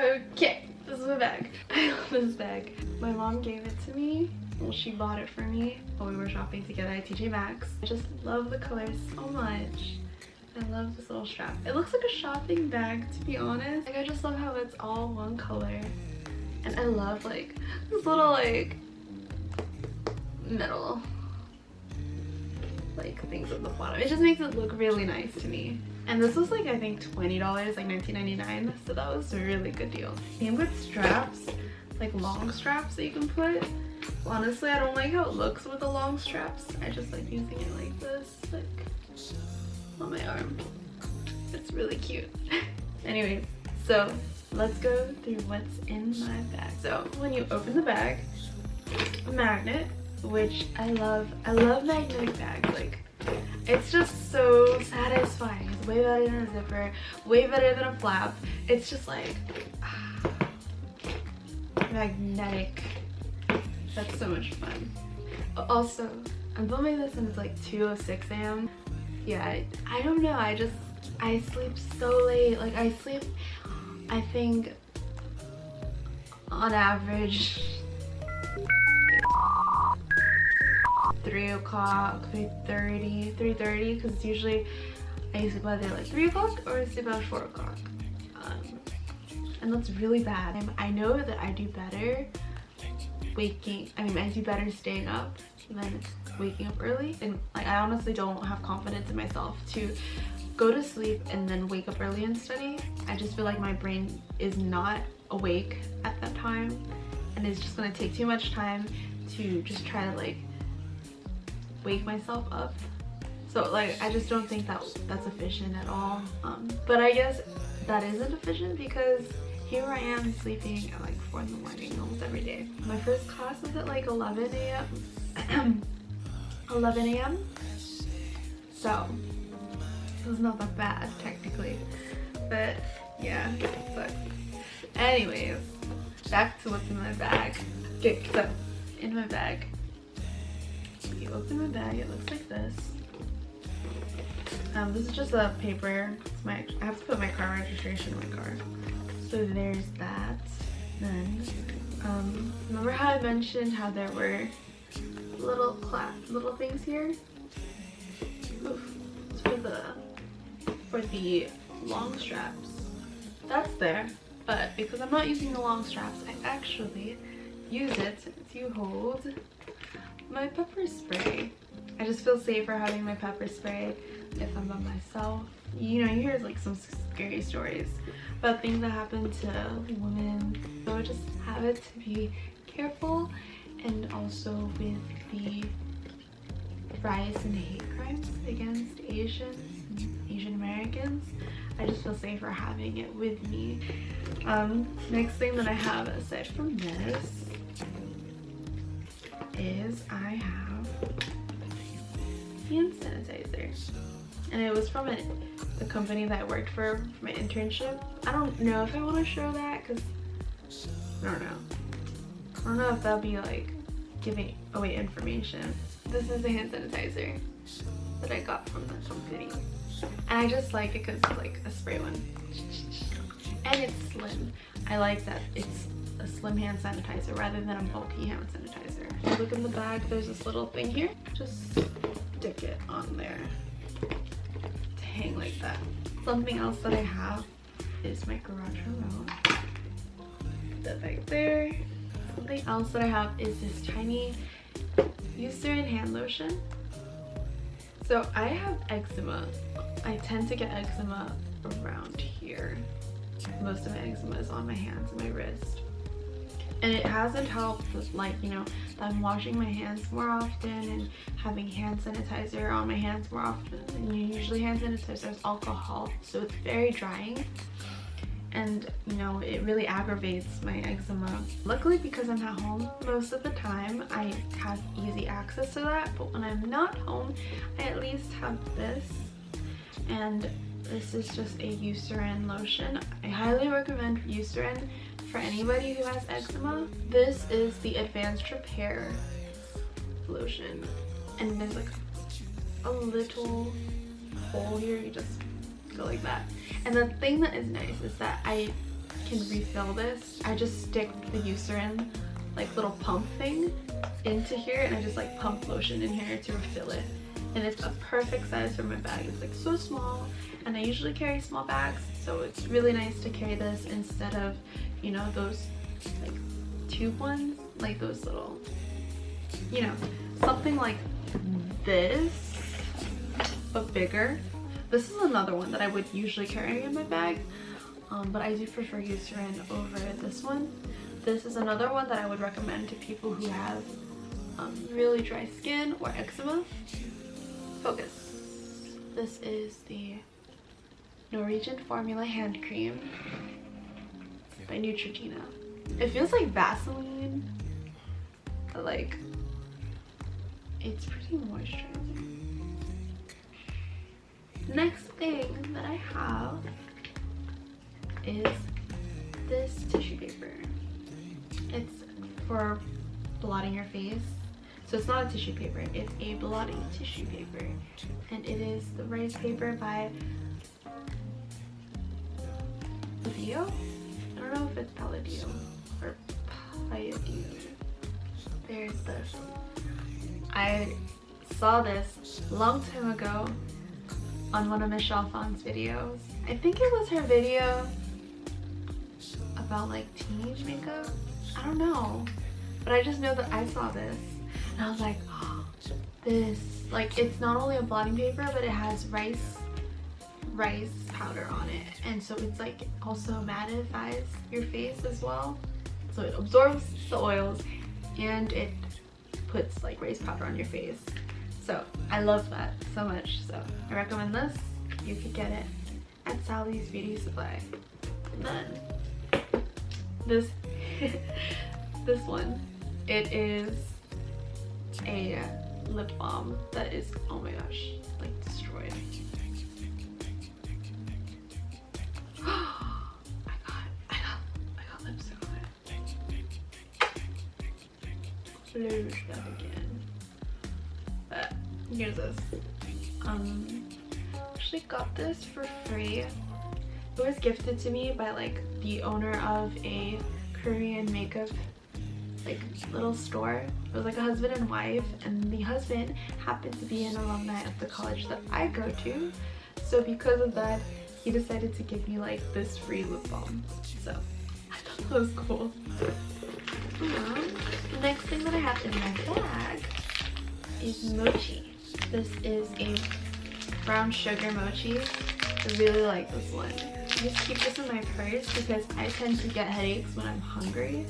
Okay, this is my bag. I love this bag. My mom gave it to me. Well, she bought it for me while we were shopping together at TJ Maxx. I just love the color so much. I love this little strap. It looks like a shopping bag, to be honest. Like, I just love how it's all one color. And I love like this little like metal like things at the bottom. It just makes it look really nice to me. And this was like, I think $20, like $19.99. So that was a really good deal. Came with straps, like long straps that you can put. Honestly, I don't like how it looks with the long straps. I just like using it like this, like on my arm. It's really cute. Anyways, so let's go through what's in my bag. So when you open the bag, a magnet, which I love magnetic bags. Like, it's just so satisfying. It's way better than a zipper, way better than a flap. It's just like magnetic. That's so much fun. Also, I'm filming this and it's like 2:06 a.m. Yeah, I don't know, I sleep so late. Like, I sleep, I think on average 3 o'clock, 3:30, because it's usually I sleep either like 3 o'clock or I sleep at 4 o'clock. And that's really bad. I know that I do better I do better staying up than waking up early. And like, I honestly don't have confidence in myself to go to sleep and then wake up early and study. I just feel like my brain is not awake at that time, and it's just gonna take too much time to just try to like wake myself up. So like, I just don't think that that's efficient at all. But I guess that isn't efficient because here I am sleeping at like 4 in the morning almost every day. My first class was at like 11 a.m. 11 a.m. So it was not that bad technically, but yeah, it sucks. Anyways, back to what's in my bag. Okay, so in my bag, you open my bag, it looks like this. This is just a paper. I have to put my car registration in my car. So there's that. Then, remember how I mentioned how there were little things here? Oof. It's for the long straps. That's there, but because I'm not using the long straps, I actually use it to hold my pepper spray. I just feel safer having my pepper spray if I'm by myself. You know, you hear like some scary stories about things that happen to women, so just have it to be careful. And also with the rise in hate crimes against Asians and Asian Americans, I just feel safer having it with me. Next thing that I have aside from this is I have hand sanitizer, and it was from a company that I worked for my internship. I don't know if I want to show that because I don't know if that'll be like giving away information. This is the hand sanitizer that I got from the company, and I just like it because it's like a spray one, and it's slim. I like that it's a slim hand sanitizer rather than a bulky hand sanitizer. Look in the bag, there's this little thing here. Just stick it on there to hang like that. Something else that I have is my garage remote. That back there. Something else that I have is this tiny Eucerin hand lotion. So I have eczema. I tend to get eczema around here. Most of my eczema is on my hands and my wrist. And it hasn't helped with, like, you know, that I'm washing my hands more often and having hand sanitizer on my hands more often. And usually hand sanitizer is alcohol, so it's very drying. And, you know, it really aggravates my eczema. Luckily, because I'm at home most of the time, I have easy access to that. But when I'm not home, I at least have this. And this is just a Eucerin lotion. I highly recommend Eucerin for anybody who has eczema. This is the Advanced Repair lotion, and there's like a little hole here. You just go like that. And the thing that is nice is that I can refill this, I just stick the Eucerin like little pump thing into here, and I just like pump lotion in here to refill it. And it's a perfect size for my bag. It's like so small, and I usually carry small bags, so it's really nice to carry this instead of, you know, those like tube ones, like those little, you know, something like this but bigger. This is another one that I would usually carry in my bag, but I do prefer Eucerin over this one. This is another one that I would recommend to people who have really dry skin or eczema. Focus. This is the Norwegian Formula Hand Cream by Neutrogena. It feels like Vaseline, but like it's pretty moisturizing. Next thing that I have is this tissue paper. It's for blotting your face. So it's not a tissue paper, it's a blotting tissue paper. And it is the rice paper by Palladio? I don't know if it's Palladio or Palladio. There's this. I saw this a long time ago on one of Michelle Phan's videos. I think it was her video about like teenage makeup. I don't know. But I just know that I saw this and I was like, oh, this, like, it's not only a blotting paper, but it has rice powder on it. And so it's like also mattifies your face as well. So it absorbs the oils and it puts like rice powder on your face. So I love that so much. So I recommend this. You could get it at Sally's Beauty Supply. And then this this one, it is a lip balm that is, oh my gosh, like destroyed. I got lipstick on it. Lose that again. But here's this. Actually got this for free. It was gifted to me by like the owner of a Korean makeup like little store. It was like a husband and wife, and the husband happened to be an alumni of the college that I go to. So because of that, he decided to give me like this free lip balm. So I thought that was cool. The next thing that I have in my bag is mochi. This is a brown sugar mochi. I really like this one. I just keep this in my purse because I tend to get headaches when I'm hungry,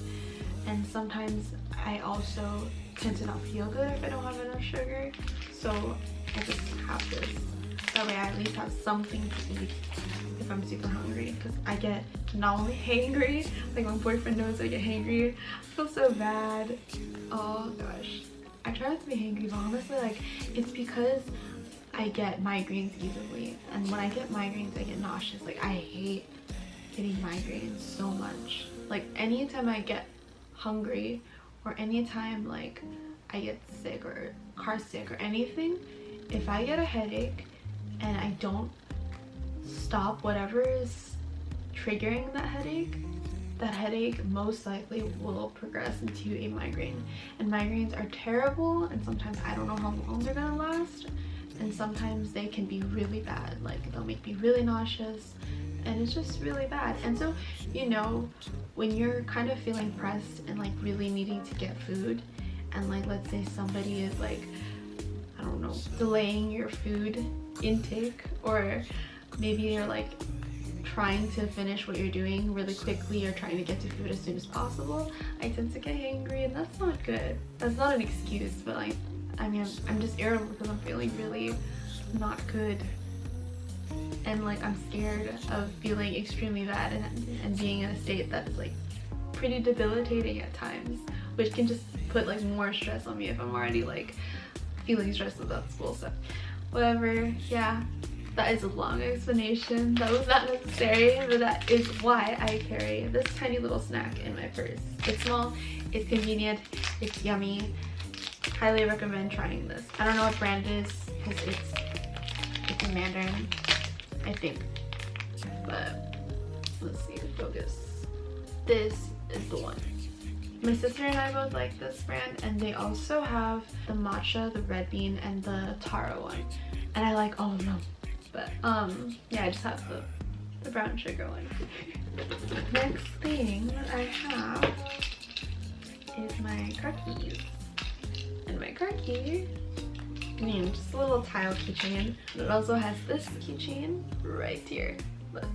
and sometimes I also tend to not feel good if I don't have enough sugar. So I just have this. That way I at least have something to eat if I'm super hungry, because I get not only hangry, like my boyfriend knows I get hangry. I feel so bad. Oh gosh. I try not to be hangry, but honestly, like, it's because I get migraines easily, and when I get migraines I get nauseous. Like, I hate getting migraines so much. Like, anytime I get hungry or anytime like I get sick or car sick or anything, if I get a headache and I don't stop whatever is triggering that headache most likely will progress into a migraine. And migraines are terrible, and sometimes I don't know how long they're gonna last, and sometimes they can be really bad. Like, they'll make me really nauseous, and it's just really bad. And so, you know, when you're kind of feeling pressed and like really needing to get food, and like let's say somebody is like, I don't know, delaying your food intake, or maybe you're like trying to finish what you're doing really quickly or trying to get to food as soon as possible, I tend to get hangry, and that's not good. That's not an excuse, but like, I mean, I'm just irritable because I'm feeling really not good, and like I'm scared of feeling extremely bad and being in a state that is like pretty debilitating at times, which can just put like more stress on me if I'm already like feeling stressed about school. So whatever, yeah, that is a long explanation. That was not necessary, but that is why I carry this tiny little snack in my purse. It's small, it's convenient, it's yummy. Highly recommend trying this. I don't know what brand it is because it's in Mandarin, I think. But let's see, focus. this is the one. My sister and I both like this brand, and they also have the matcha, the red bean, and the taro one, and I like all of them. But yeah, I just have the brown sugar one. Next thing that I have is my car keys. And my car key, just a little tile keychain. It also has this keychain right here. Look.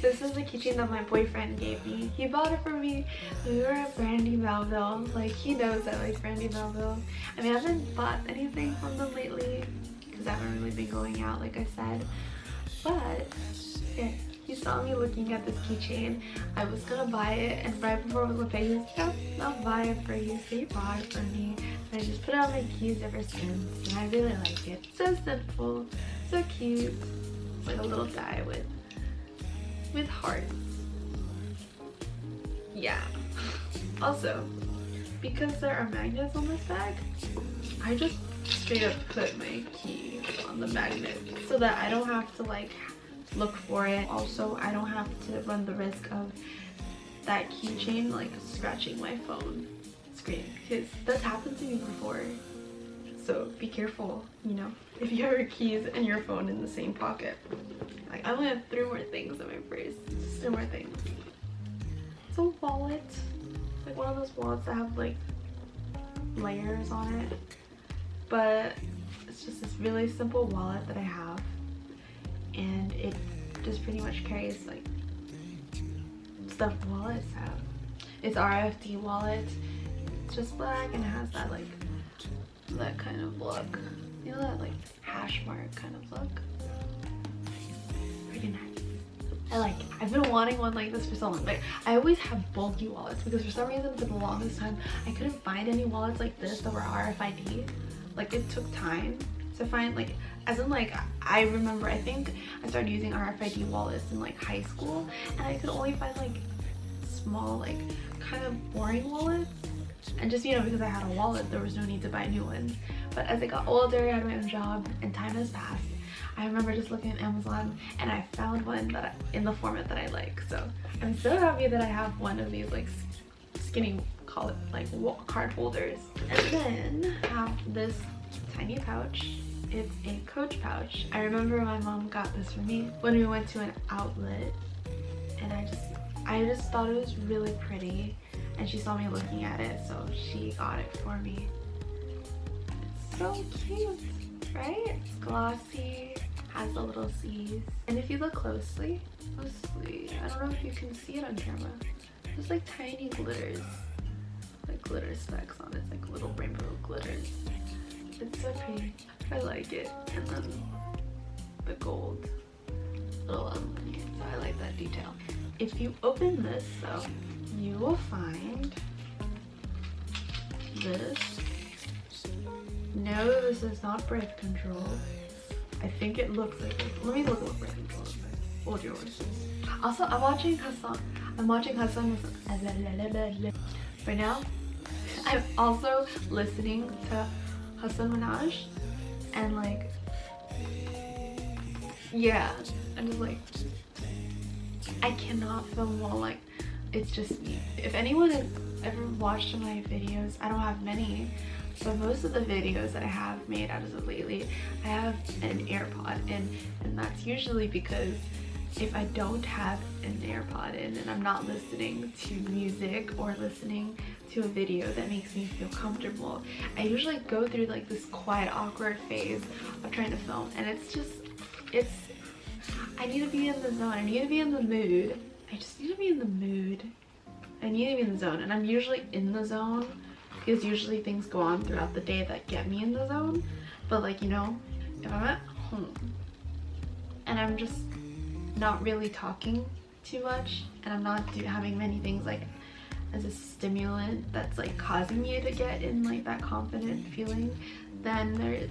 This is the keychain that my boyfriend gave me. He bought it for me. We were at Brandy Melville. Like, he knows I like Brandy Melville. I mean, I haven't bought anything from them lately because I haven't really been going out, like I said. But yeah, he saw me looking at this keychain. I was gonna buy it, and right before we were paying, he was like, I'll buy it for you. So he bought it for me. And I just put it on my keys ever since. And I really like it. So simple, so cute. Like a little die with hearts. Yeah. Also, because there are magnets on this bag, I just straight up put my key on the magnet so that I don't have to like look for it. Also, I don't have to run the risk of that keychain like scratching my phone screen, because that's happened to me before. So be careful, you know, if you have your keys and your phone in the same pocket. Like, I only have 3 more things in my purse. Just 3 more things. It's a wallet. Like one of those wallets that have like layers on it. But it's just this really simple wallet that I have. And it just pretty much carries like stuff wallets have. It's RFD wallet. It's just black and it has that like that kind of look. You know, that like hash mark kind of look. Pretty nice. I like it. I've been wanting one like this for so long. Like, I always have bulky wallets because for some reason for the longest time I couldn't find any wallets like this that were RFID. Like, it took time to find, like, as in like, I remember, I think I started using RFID wallets in like high school, and I could only find like small, like kind of boring wallets. And just, you know, because I had a wallet, there was no need to buy new ones. But as I got older, I had my own job, and time has passed. I remember just looking at Amazon, and I found one that in the format that I like. So I'm so happy that I have one of these like skinny, call it like card holders. And then I have this tiny pouch. It's a Coach pouch. I remember my mom got this for me when we went to an outlet, and I just thought it was really pretty. And she saw me looking at it, so she got it for me. It's so cute, right? It's glossy, has the little C's. And if you look closely, I don't know if you can see it on camera, there's like tiny glitters, like glitter specks on it. It's like little rainbow glitters. It's so pretty. I like it. And then the gold little onion, so I like that detail. If you open this, though, you will find this. No, this is not birth control. I think it looks like it. Let me look at what birth control is. Hold yours. Also, I'm watching Hassan right now. I'm also listening to Hassan Minaj, and like, yeah, I'm just like, I cannot film while like it's just me. If anyone has ever watched my videos, I don't have many, but most of the videos that I have made as of lately, I have an AirPod in, and that's usually because if I don't have an AirPod in and I'm not listening to music or listening to a video that makes me feel comfortable, I usually go through like this quiet, awkward phase of trying to film, and I need to be in the zone. I need to be in the mood. I just need to be in the mood. I need to be in the zone, and I'm usually in the zone because usually things go on throughout the day that get me in the zone. But like, you know, if I'm at home and I'm just not really talking too much, and I'm not having many things like as a stimulant that's like causing me to get in like that confident feeling, then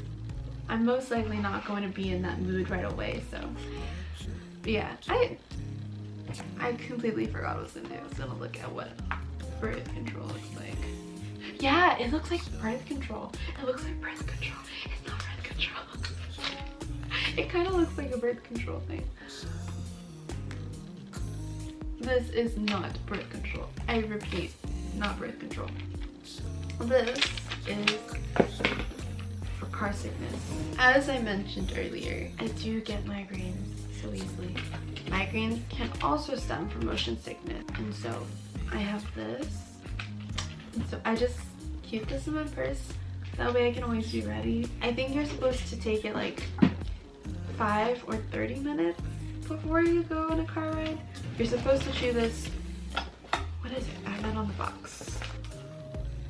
I'm most likely not going to be in that mood right away. So but yeah, I completely forgot what I was gonna do. I was gonna look at what birth control looks like. Yeah, it looks like birth control. It looks like birth control. It's not birth control. It kind of looks like a birth control thing. This is not birth control. I repeat, not birth control. This is for car sickness. As I mentioned earlier, I do get migraines so easily. Migraines can also stem from motion sickness, and so I have this. And so I just keep this in my purse. That way I can always be ready. I think you're supposed to take it like 5 or 30 minutes before you go on a car ride. You're supposed to chew this, what is it? I read on the box.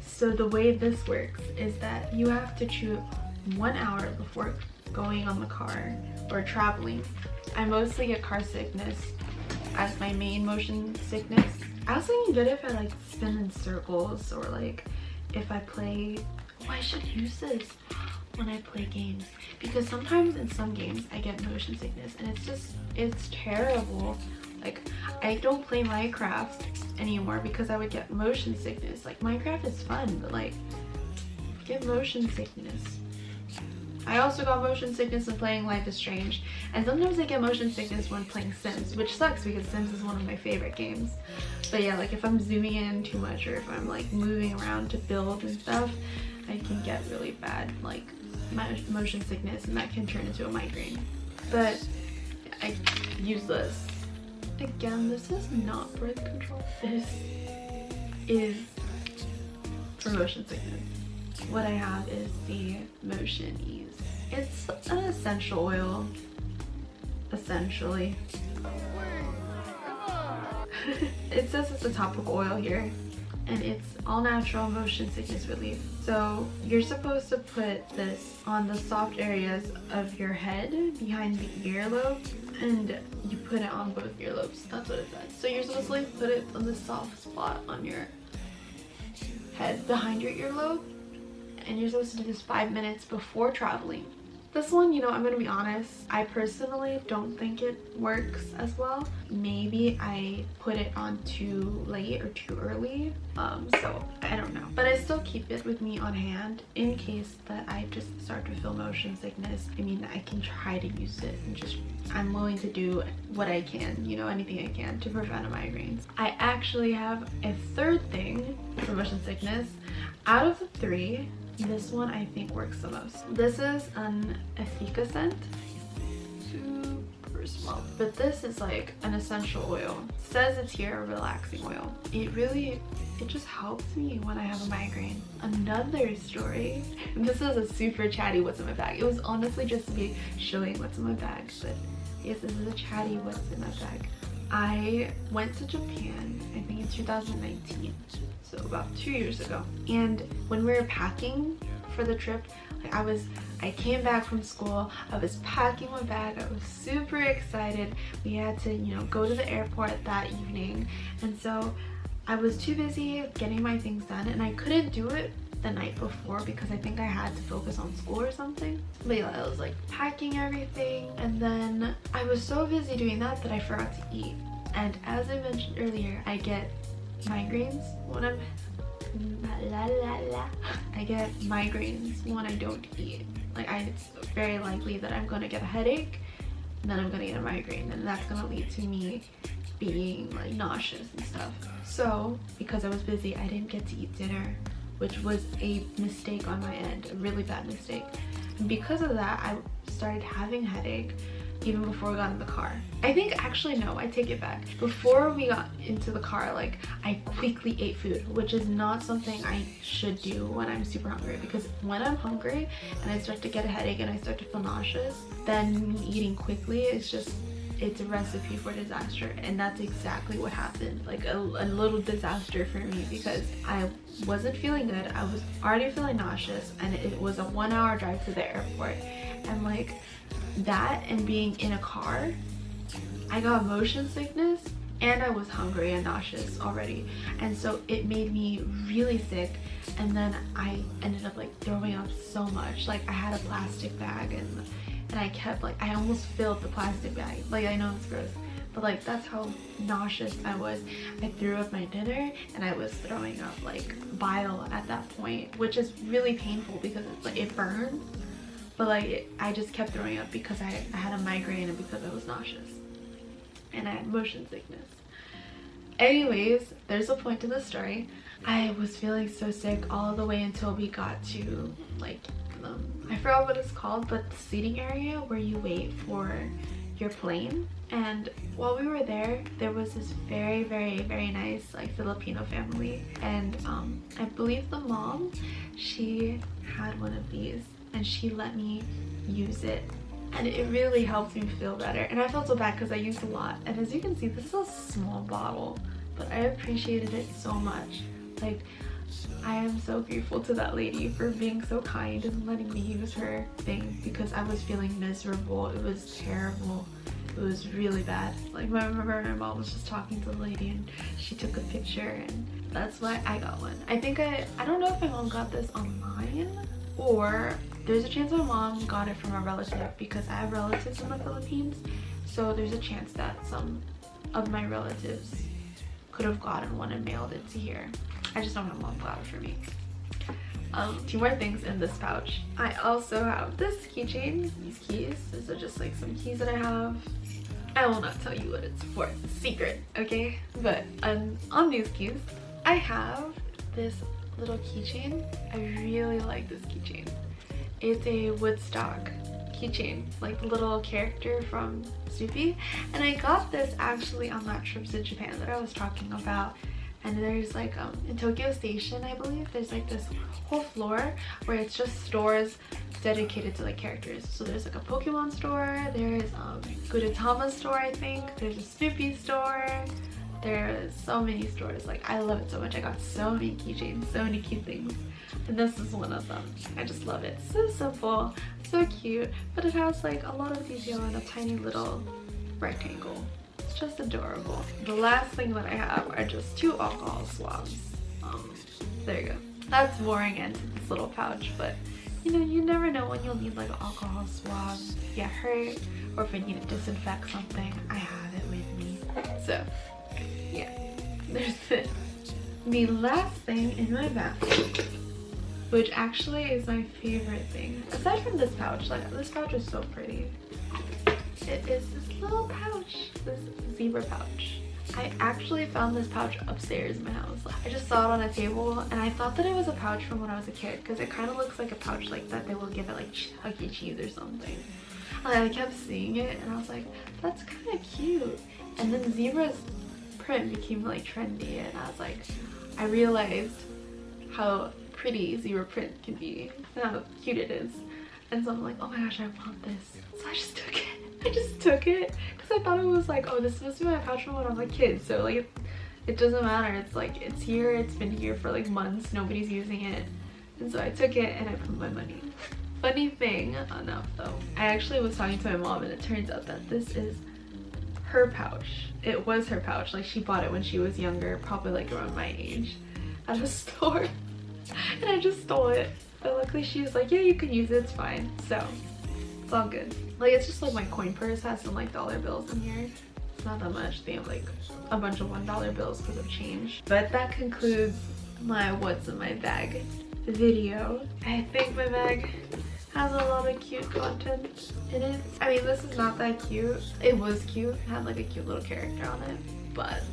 So the way this works is that you have to chew 1 hour before going on the car or traveling. I mostly get car sickness as my main motion sickness. I also can get it if I like spin in circles, or like if I play, oh, I should use this when I play games, because sometimes in some games I get motion sickness and it's terrible. Like, I don't play Minecraft anymore because I would get motion sickness. Like, Minecraft is fun, but like, get motion sickness. I also got motion sickness when playing Life is Strange, and sometimes I get motion sickness when playing Sims, which sucks because Sims is one of my favorite games. But yeah, like if I'm zooming in too much, or if I'm like moving around to build and stuff, I can get really bad like motion sickness, and that can turn into a migraine. But I use this. Again, this is not birth control. This is for motion sickness. What I have is the Motion Ease. It's an essential oil, essentially. It says it's a topical oil here, and it's all natural motion sickness relief. So you're supposed to put this on the soft areas of your head behind the earlobe, and you put it on both earlobes. That's what it says. So you're supposed to like put it on the soft spot on your head behind your earlobe, and you're supposed to do this 5 minutes before traveling. This one, you know, I'm gonna be honest, I personally don't think it works as well. Maybe I put it on too late or too early, so I don't know. But I still keep it with me on hand in case that I just start to feel motion sickness. I mean, I can try to use it, and just, I'm willing to do what I can, you know, anything I can to prevent a migraine. I actually have a third thing for motion sickness. Out of the 3, this one I think works the most. This is an efficacent, super small, but this is like an essential oil. It says it's here a relaxing oil. It just helps me when I have a migraine. Another story, this is a super chatty what's in my bag. It was honestly just me showing what's in my bag, but yes, this is a chatty what's in my bag. I went to Japan, I think in 2019, so about 2 years ago. And when we were packing for the trip, like I came back from school, I was packing my bag, I was super excited. We had to, you know, go to the airport that evening, and so I was too busy getting my things done, and I couldn't do it the night before because I think I had to focus on school or something. But yeah, I was like packing everything, and then I was so busy doing that I forgot to eat. And as I mentioned earlier, I get migraines when I'm I get migraines when I don't eat. Like, it's very likely that I'm gonna get a headache, and then I'm gonna get a migraine, and that's gonna lead to me being like nauseous and stuff. So because I was busy, I didn't get to eat dinner, which was a mistake on my end, a really bad mistake. And because of that, I started having a headache even before we got in the car. I think, actually no, I take it back. Before we got into the car, like, I quickly ate food, which is not something I should do when I'm super hungry, because when I'm hungry and I start to get a headache and I start to feel nauseous, then me eating quickly is just, it's a recipe for disaster. And that's exactly what happened. Like a little disaster for me, because I wasn't feeling good. I was already feeling nauseous, and it was a 1 hour drive to the airport. And like that, and being in a car, I got motion sickness, and I was hungry and nauseous already. And so it made me really sick. And then I ended up like throwing up so much. Like, I had a plastic bag, and I kept like, I almost filled the plastic bag. Like, I know it's gross, but like, that's how nauseous I was. I threw up my dinner, and I was throwing up like bile at that point, which is really painful because it's like, it burns. But like, I just kept throwing up because I had a migraine, and because I was nauseous and I had motion sickness. Anyways, there's a point to the story. I was feeling so sick all the way until we got to like I forgot what it's called, but the seating area where you wait for your plane. And while we were there, there was this very nice like Filipino family, and I believe the mom, she had one of these and she let me use it, and it really helped me feel better. And I felt so bad because I used a lot, and as you can see, this is a small bottle, but I appreciated it so much. Like, I am so grateful to that lady for being so kind and letting me use her thing, because I was feeling miserable. It was terrible. It was really bad. Like, I remember my mom was just talking to the lady and she took a picture, and that's why I got one. I think I don't know if my mom got this online, or there's a chance my mom got it from a relative, because I have relatives in the Philippines, so there's a chance that some of my relatives could have gotten one and mailed it to here. I just know my mom got it for me. Two more things in this pouch. I also have this keychain, these keys. These are just like some keys that I have. I will not tell you what it's for, it's a secret, okay? But on these keys, I have this little keychain. I really like this keychain. It's a Woodstock keychain, like the little character from Snoopy. And I got this actually on that trip to Japan that I was talking about. And there's like in Tokyo Station, I believe, there's like this whole floor where it's just stores dedicated to like characters. So there's like a Pokemon store, there's Gudetama store, I think, there's a Snoopy store, there's so many stores. Like, I love it so much. I got so many keychains, so many cute things, and this is one of them. I just love it. So simple, so cute, but it has like a lot of detail in a tiny little rectangle. It's just adorable. The last thing that I have are just 2 alcohol swabs. There you go. That's boring into this little pouch, but you know, you never know when you'll need like an alcohol swab, get hurt, or if I need to disinfect something, I have it with me. So yeah, there's this. The last thing in my bag, which actually is my favorite thing, aside from this pouch, like this pouch is so pretty. It is this little pouch, this zebra pouch. I actually found this pouch upstairs in my house. I just saw it on a table, and I thought that it was a pouch from when I was a kid, because it kind of looks like a pouch like that they will give at like Chuck E. Cheese or something. And I kept seeing it and I was like, that's kind of cute. And then zebra's print became like trendy, and I was like, I realized how pretty zebra print can be and how cute it is. And so I'm like, oh my gosh, I want this. So I just took it. I just took it because I thought it was like, oh, this must be my pouch from when I was a kid. So like, it doesn't matter. It's like, it's here. It's been here for like months. Nobody's using it. And so I took it and I put my money. Funny thing enough though, I actually was talking to my mom, and it turns out that this is her pouch. It was her pouch. Like, she bought it when she was younger, probably like around my age, at a store. And I just stole it. But luckily she was like, yeah, you can use it, it's fine. So it's all good. Like, it's just like my coin purse has some like dollar bills in here. It's not that much. They have like a bunch of $1 bills because of change. But that concludes my what's in my bag video. I think my bag has a lot of cute content in it. I mean, this is not that cute. It was cute. It had like a cute little character on it, but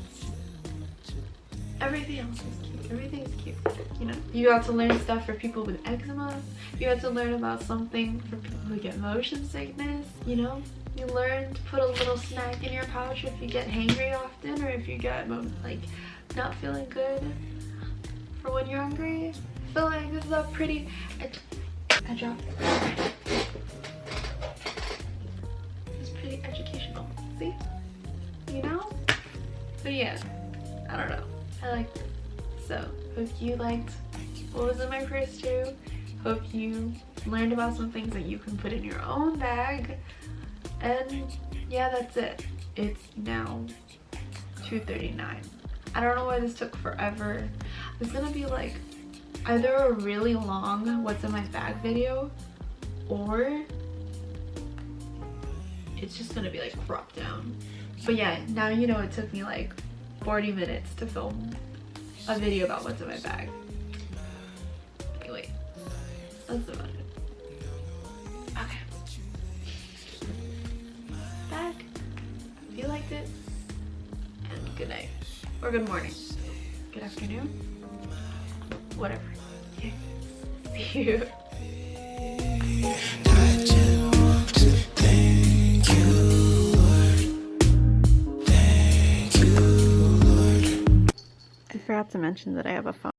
everything else is cute. Everything's cute. You know, you got to learn stuff for people with eczema. You had to learn about something for people who get motion sickness. You know, you learn to put a little snack in your pouch if you get hangry often, or if you get like not feeling good for when you're hungry. I feel like this is a pretty. I dropped it. It's pretty educational. See? You know? But yeah, I don't know. I liked it. So, hope you liked what was in my purse too. Hope you learned about some things that you can put in your own bag. And yeah, that's it. It's now 2:39. I don't know why this took forever. It's gonna be like either a really long what's in my bag video, or it's just gonna be like cropped down. But yeah, now you know it took me like 40 minutes to film a video about what's in my bag. Anyway, that's about it. Okay. Bag. If you liked it, and good night. Or or good morning. Good afternoon. Whatever. Okay. See you. I forgot to mention that I have a phone.